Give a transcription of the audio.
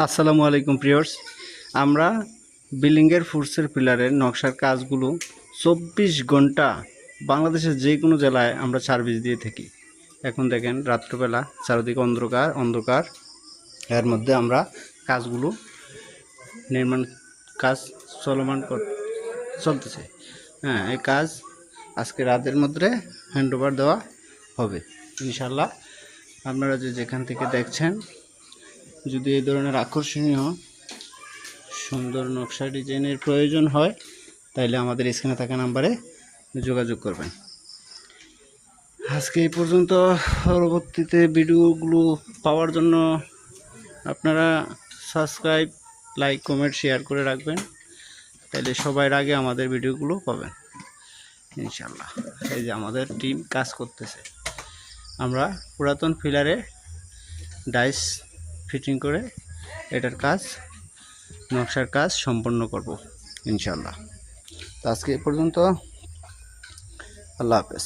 আসসালামু আলাইকুম প্রিয়র্স। আমরা বিল্ডিংয়ের ফুটসের পিলারের নকশার কাজগুলো 24 ঘন্টা বাংলাদেশের যে কোনো জেলায় আমরা সার্ভিস দিয়ে থাকি। এখন দেখেন রাত্রবেলা চারিদিকে অন্ধকার অন্ধকার, এর মধ্যে আমরা কাজগুলো নির্মাণ কাজ চলতেছে। হ্যাঁ, এই কাজ আজকে রাতের মধ্যে হ্যান্ডওভার দেওয়া হবে ইনশাল্লাহ। আপনারা যেখান থেকে দেখছেন, যদি এই ধরনের আকর্ষণীয় সুন্দর নকশা ডিজাইনের প্রয়োজন হয় তাহলে আমাদের স্ক্রিনে থাকা নাম্বারে যোগাযোগ করবেন। আজকে এই পর্যন্ত। পরবর্তীতে ভিডিওগুলো পাওয়ার জন্য আপনারা সাবস্ক্রাইব, লাইক, কমেন্ট, শেয়ার করে রাখবেন, তাহলে সবার আগে আমাদের ভিডিওগুলো পাবেন ইনশাল্লাহ। এই যে আমাদের টিম কাজ করতেছে, আমরা পুরাতন পিলারে ডাইস ফিটিং করে এটার কাজ, নকশার কাজ সম্পন্ন করব ইনশাল্লাহ। তো আজকে এ পর্যন্ত। আল্লাহ হাফেজ।